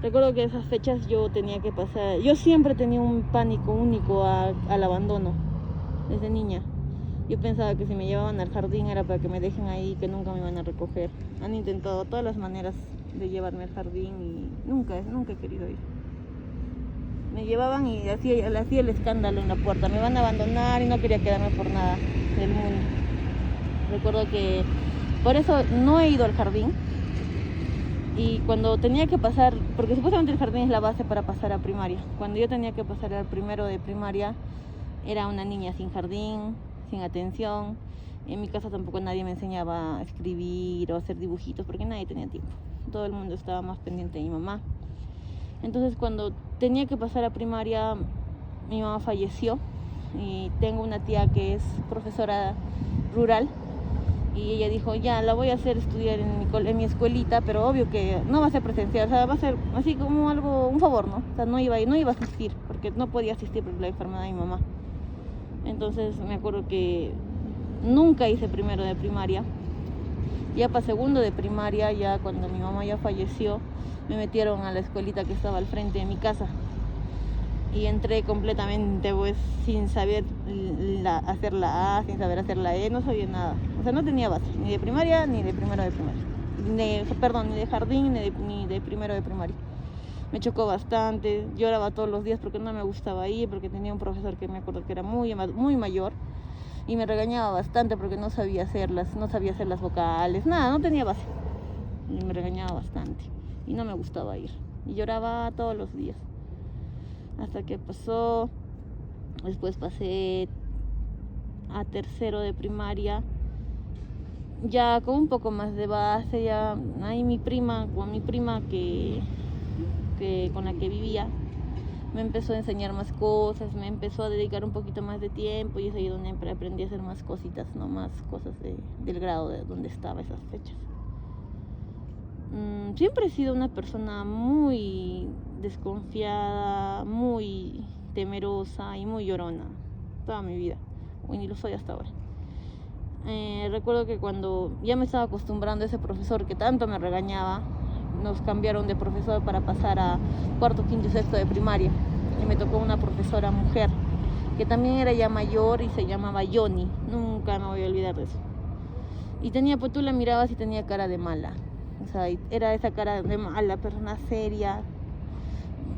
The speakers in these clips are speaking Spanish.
Recuerdo que esas fechas yo tenía que pasar, yo siempre tenía un pánico único al abandono, desde niña. Yo pensaba que si me llevaban al jardín era para que me dejen ahí, que nunca me iban a recoger. Han intentado todas las maneras de llevarme al jardín y nunca he querido ir. Me llevaban y hacía el escándalo en la puerta. Me iban a abandonar y no quería quedarme por nada del mundo. Recuerdo que por eso no he ido al jardín. Y cuando tenía que pasar, porque supuestamente el jardín es la base para pasar a primaria. Cuando yo tenía que pasar al primero de primaria, era una niña sin jardín, sin atención. En mi casa tampoco nadie me enseñaba a escribir o a hacer dibujitos, porque nadie tenía tiempo. Todo el mundo estaba más pendiente de mi mamá. Entonces cuando tenía que pasar a primaria, mi mamá falleció. Y tengo una tía que es profesora rural. Y ella dijo, ya, la voy a hacer estudiar en mi escuelita, pero obvio que no va a ser presencial, o sea, va a ser así como algo, un favor, ¿no? O sea, no iba a asistir, porque no podía asistir por la enfermedad de mi mamá. Entonces me acuerdo que nunca hice primero de primaria. Ya para segundo de primaria, ya cuando mi mamá ya falleció, me metieron a la escuelita que estaba al frente de mi casa. Y entré completamente pues sin saber hacer la A, sin saber hacer la E, no sabía nada. O sea, no tenía base, ni de primaria, ni de primero de primaria. Ni de jardín, ni de primero de primaria. Me chocó bastante, lloraba todos los días porque no me gustaba ir, porque tenía un profesor que me acuerdo que era muy mayor y me regañaba bastante porque no sabía hacer las vocales, nada, no tenía base. Y me regañaba bastante y no me gustaba ir. Y lloraba todos los días. Hasta que pasó, después pasé a tercero de primaria, ya con un poco más de base, ya ahí mi prima que con la que vivía, me empezó a enseñar más cosas, me empezó a dedicar un poquito más de tiempo y es ahí donde aprendí a hacer más cositas, no más cosas del grado de donde estaba esas fechas. Siempre he sido una persona muy desconfiada, muy temerosa y muy llorona toda mi vida, y lo soy hasta ahora. Recuerdo que cuando ya me estaba acostumbrando a ese profesor que tanto me regañaba, nos cambiaron de profesor para pasar a cuarto, quinto y sexto de primaria y me tocó una profesora mujer que también era ya mayor y se llamaba Yoni, nunca me voy a olvidar de eso. Y tenía, pues tú la mirabas y tenía cara de mala. O sea, era esa cara de mala, persona seria,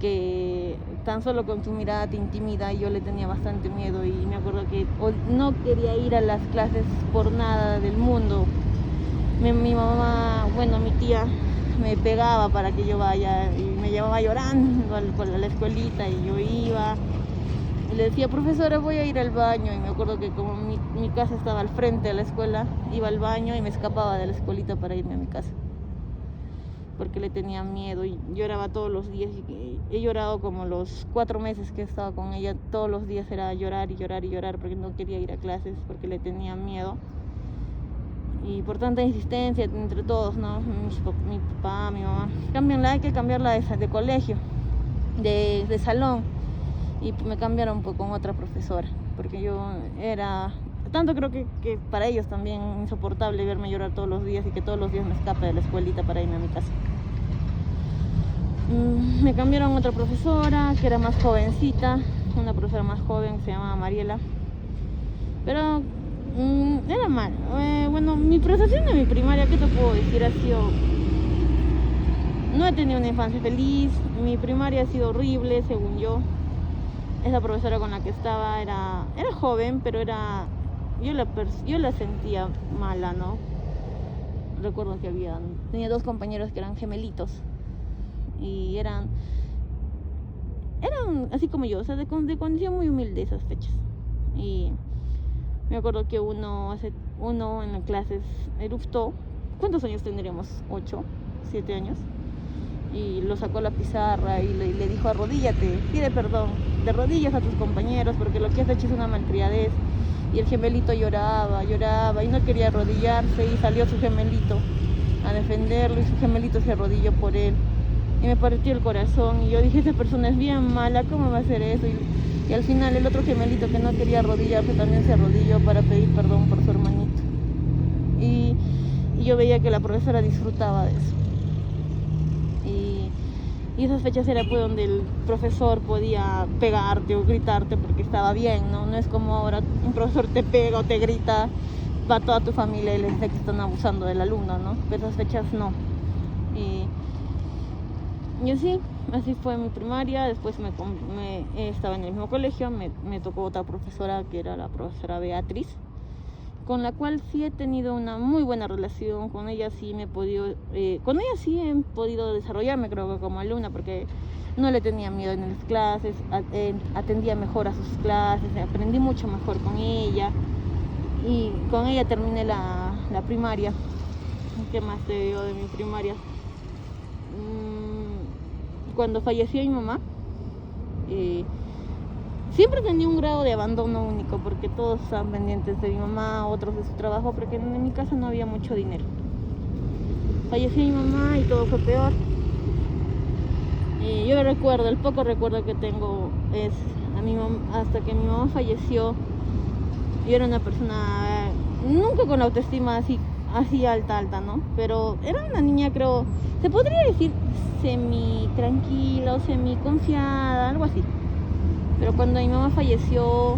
que tan solo con su mirada te intimida y yo le tenía bastante miedo y me acuerdo que no quería ir a las clases por nada del mundo. Mi mamá, mi tía me pegaba para que yo vaya y me llevaba llorando a la escuelita y yo iba. Y le decía, profesora, voy a ir al baño. Y me acuerdo que como mi casa estaba al frente de la escuela, iba al baño y me escapaba de la escuelita para irme a mi casa. Porque le tenía miedo y lloraba todos los días. Y he llorado como los 4 meses que he estado con ella. Todos los días era llorar y llorar y llorar porque no quería ir a clases, porque le tenía miedo. Y por tanta insistencia entre todos, ¿no? Mi papá, mi mamá. Hay que cambiarla de colegio, de salón. Y me cambiaron con otra profesora, porque yo era, tanto creo que para ellos también insoportable verme llorar todos los días y que todos los días me escape de la escuelita para irme a mi casa. Me cambiaron otra profesora que era más jovencita, una profesora más joven que se llamaba Mariela, pero era mal. Mi percepción de mi primaria, ¿qué te puedo decir? Ha sido, no he tenido una infancia feliz, mi primaria ha sido horrible según yo. Esa profesora con la que estaba era joven, pero yo la sentía mala, ¿no? Recuerdo que tenía 2 compañeros que eran gemelitos y eran así como yo, o sea, de condición muy humilde esas fechas. Y me acuerdo que uno en las clases eructó. ¿Cuántos años tendríamos? 8, 7 años. Y lo sacó a la pizarra y le dijo, arrodíllate, pide perdón de rodillas a tus compañeros porque lo que has hecho es una malcriadez. Y el gemelito lloraba y no quería arrodillarse y salió su gemelito a defenderlo y su gemelito se arrodilló por él y me partió el corazón y yo dije, esa persona es bien mala, ¿cómo va a hacer eso? Y al final el otro gemelito que no quería arrodillarse también se arrodilló para pedir perdón por su hermanito y yo veía que la profesora disfrutaba de eso. Y esas fechas era pues donde el profesor podía pegarte o gritarte porque estaba bien, ¿no? No es como ahora un profesor te pega o te grita, va toda tu familia y les dice que están abusando del alumno, ¿no? Pero esas fechas no. Y así fue mi primaria. Después estaba en el mismo colegio, me tocó otra profesora que era la profesora Beatriz, con la cual sí he tenido una muy buena relación. Con ella sí he podido desarrollarme, creo que como alumna, porque no le tenía miedo en las clases, atendía mejor a sus clases, aprendí mucho mejor con ella, y con ella terminé la primaria. ¿Qué más te digo de mi primaria? Cuando falleció mi mamá, siempre tenía un grado de abandono único, porque todos estaban pendientes de mi mamá, otros de su trabajo, porque en mi casa no había mucho dinero. Falleció mi mamá y todo fue peor. Yo recuerdo, el poco recuerdo que tengo es a mi mamá, hasta que mi mamá falleció. Yo era una persona nunca con autoestima así alta, ¿no? Pero era una niña, creo, se podría decir semi tranquila o semi confiada, algo así. Pero cuando mi mamá falleció,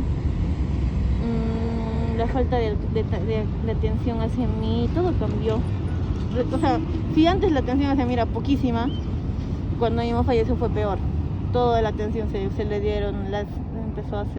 la falta de atención hacia mí, todo cambió. O sea, si antes la atención hacia mí era poquísima, cuando mi mamá falleció fue peor. Toda la atención se le dieron, empezó a hacer